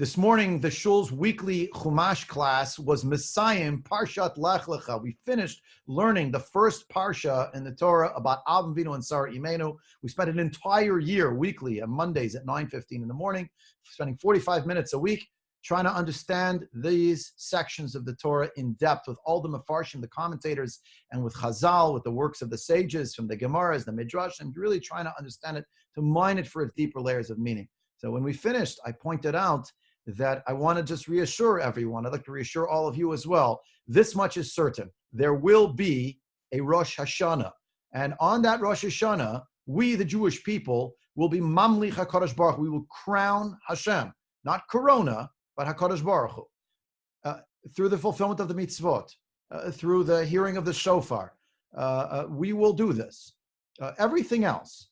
This morning, the Shul's weekly Chumash class was Messiah Parshat Lech Lecha. We finished learning the first Parsha in the Torah about Avram Avinu and Sarah Imenu. We spent an entire year weekly on Mondays at 9:15 in the morning, spending 45 minutes a week, trying to understand these sections of the Torah in depth with all the Mefarshim, the commentators, and with Chazal, with the works of the sages from the Gemaras, the Midrash, and really trying to understand it, to mine it for its deeper layers of meaning. So when we finished, I pointed out that I want to just reassure everyone. I'd like to reassure all of you as well. This much is certain. There will be a Rosh Hashanah. And on that Rosh Hashanah, we, the Jewish people, will be Mamlich HaKadosh Baruch Hu. We will crown Hashem. Not Corona, but HaKadosh Baruch Hu. Through the fulfillment of the mitzvot, through the hearing of the shofar. We will do this. Everything else,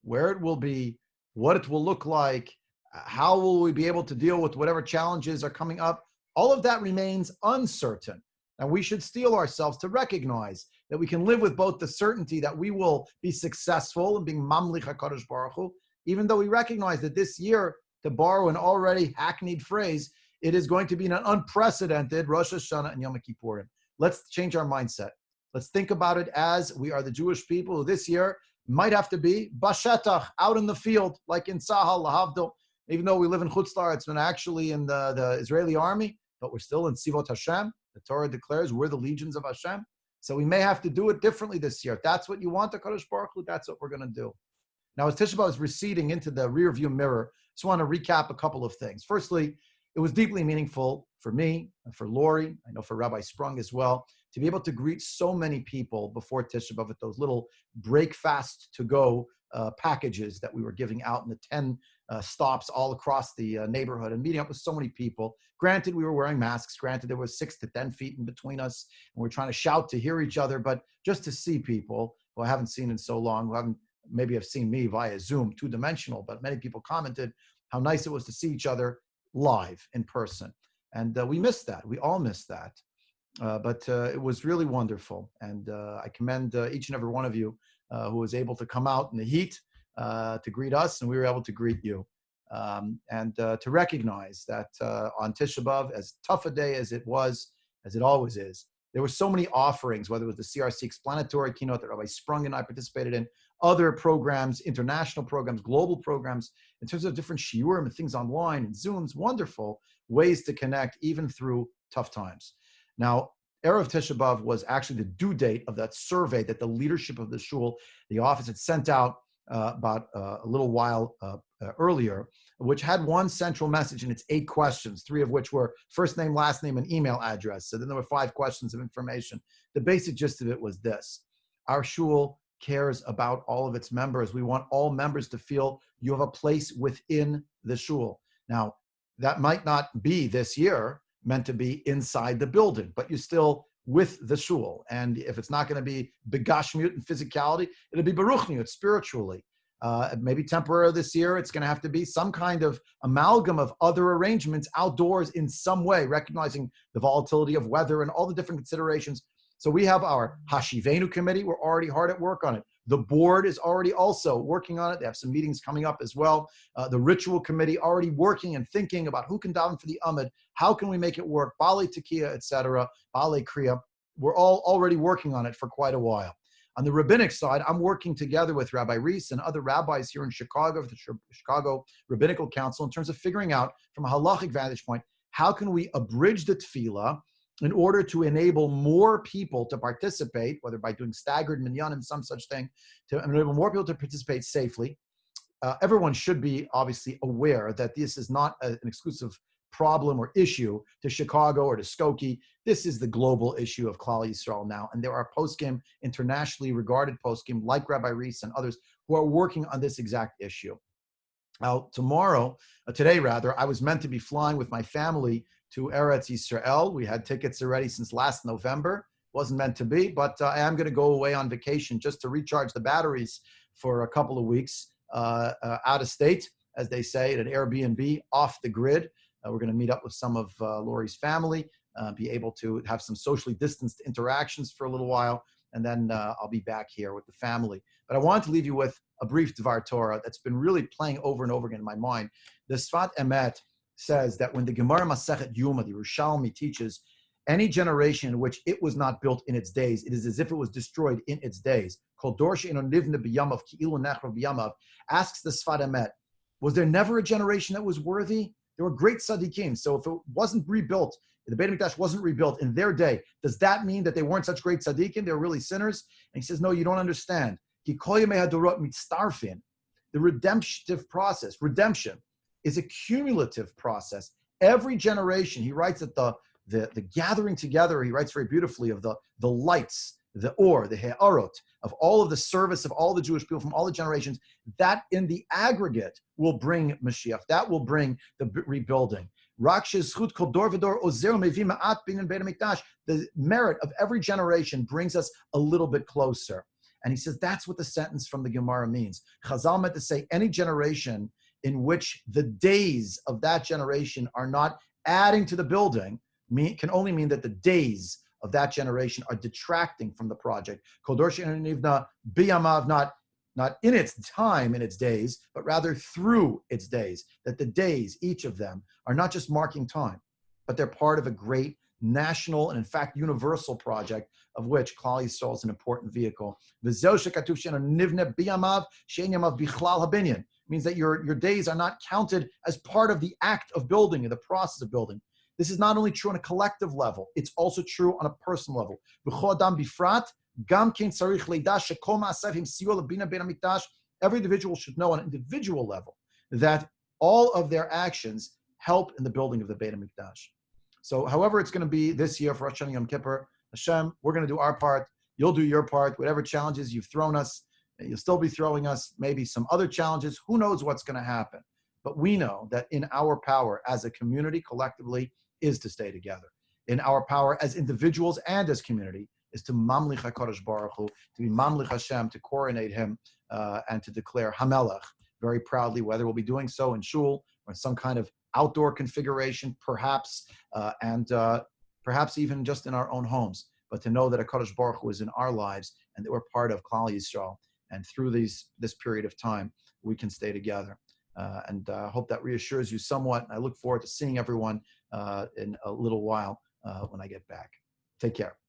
where it will be, what it will look like, how will we be able to deal with whatever challenges are coming up? All of that remains uncertain. And we should steel ourselves to recognize that we can live with both the certainty that we will be successful in being Mamlich HaKadosh Baruch Hu, even though we recognize that this year, to borrow an already hackneyed phrase, it is going to be an unprecedented Rosh Hashanah and Yom Kippurim. Let's change our mindset. Let's think about it as we are the Jewish people who this year might have to be Bashetach, out in the field, like in Tzahal, Lahavdil. Even though we live in Chutz La'aretz, when actually in the Israeli army, but we're still in Sivot Hashem. The Torah declares we're the legions of Hashem. So we may have to do it differently this year. If that's what you want, HaKadosh Baruch Hu, that's what we're going to do. Now, as Tisha B'Av is receding into the rearview mirror, I just want to recap a couple of things. Firstly, it was deeply meaningful for me and for Lori, I know for Rabbi Sprung as well, to be able to greet so many people before Tisha B'Av with those little break fast to go packages that we were giving out in the 10 stops all across the neighborhood and meeting up with so many people. Granted, we were wearing masks. Granted, there was 6 to 10 feet in between us, and we're trying to shout to hear each other. But just to see people who I haven't seen in so long, who maybe have seen me via Zoom, two-dimensional, but many people commented how nice it was to see each other live in person. And we missed that. We all missed that. But it was really wonderful. And I commend each and every one of you who was able to come out in the heat to greet us, and we were able to greet you. And to recognize that on Tisha B'Av, as tough a day as it was, as it always is, there were so many offerings, whether it was the CRC explanatory keynote that Rabbi Sprung and I participated in, other programs, international programs, global programs, in terms of different shiurim and things online and Zooms, wonderful ways to connect even through tough times. Now, Erev Tisha B'Av was actually the due date of that survey that the leadership of the shul, the office, had sent out about a little while earlier, which had one central message in its 8 questions, 3 of which were first name, last name, and email address. So then there were 5 questions of information. The basic gist of it was this: our shul cares about all of its members. We want all members to feel you have a place within the shul. Now, that might not be this year meant to be inside the building, but you're still with the shul. And if it's not going to be begashmiut and physicality, it'll be baruchniut, spiritually. Maybe temporary this year, it's going to have to be some kind of amalgam of other arrangements outdoors in some way, recognizing the volatility of weather and all the different considerations. So we have our Hashivenu committee. We're already hard at work on it. The board is already also working on it. They have some meetings coming up as well. The ritual committee already working and thinking about who can daven for the Amid, how can we make it work, Bale Tekiah, etc., Bale Kriya. We're all already working on it for quite a while. On the rabbinic side, I'm working together with Rabbi Reese and other rabbis here in Chicago, the Chicago Rabbinical Council, in terms of figuring out, from a halachic vantage point, how can we abridge the tefillah in order to enable more people to participate, whether by doing staggered minyanim, some such thing, to enable more people to participate safely. Everyone should be obviously aware that this is not an exclusive problem or issue to Chicago or to Skokie. This is the global issue of Klal Yisrael now. And there are poskim, internationally regarded poskim, like Rabbi Reese and others, who are working on this exact issue. Now, today, I was meant to be flying with my family to Eretz Yisrael. We had tickets already since last November. Wasn't meant to be, but I am going to go away on vacation just to recharge the batteries for a couple of weeks out of state, as they say, at an Airbnb off the grid. We're going to meet up with some of Lori's family, be able to have some socially distanced interactions for a little while, and then I'll be back here with the family. But I wanted to leave you with a brief Dvar Torah that's been really playing over and over again in my mind. The Sfat Emet says that when the Gemara Masechet Yuma, the Yerushalmi, teaches any generation in which it was not built in its days, it is as if it was destroyed in its days. Kol dor she'eino nivne b'yamav ki'ilu nechrav b'yamav, asks the Sfat Emet, was there never a generation that was worthy? There were great tzaddikim. So if it wasn't rebuilt, if the Beit HaMikdash wasn't rebuilt in their day, does that mean that they weren't such great tzaddikim? They were really sinners? And he says, no, you don't understand. The redemptive process, redemption, is a cumulative process. Every generation, he writes that the gathering together, he writes very beautifully of the lights, the or, the he'arot, of all of the service of all the Jewish people from all the generations, that in the aggregate will bring Mashiach. That will bring the rebuilding. The merit of every generation brings us a little bit closer. And he says that's what the sentence from the Gemara means. Chazal meant to say any generation in which the days of that generation are not adding to the building can only mean that the days of that generation are detracting from the project. Not in its time, in its days, but rather through its days. That the days, each of them, are not just marking time, but they're part of a great national and, in fact, universal project of which Klal Yisrael is an important vehicle. Means that your days are not counted as part of the act of building and the process of building. This is not only true on a collective level, it's also true on a personal level. Every individual should know on an individual level that all of their actions help in the building of the Beit HaMikdash. So however it's going to be this year for Rosh Hashanah Yom Kippur, Hashem, we're going to do our part, you'll do your part, whatever challenges you've thrown us, you'll still be throwing us maybe some other challenges, who knows what's going to happen. But we know that in our power as a community collectively is to stay together. In our power as individuals and as community is to mamlich HaKadosh Baruch Hu, to be mamlich Hashem, to coronate him and to declare Hamelech very proudly, whether we'll be doing so in shul or in some kind of outdoor configuration, perhaps, and perhaps even just in our own homes, but to know that HaKadosh Baruch Hu is in our lives and that we're part of Klal Yisrael. And through this period of time, we can stay together. And I hope that reassures you somewhat. I look forward to seeing everyone in a little while when I get back. Take care.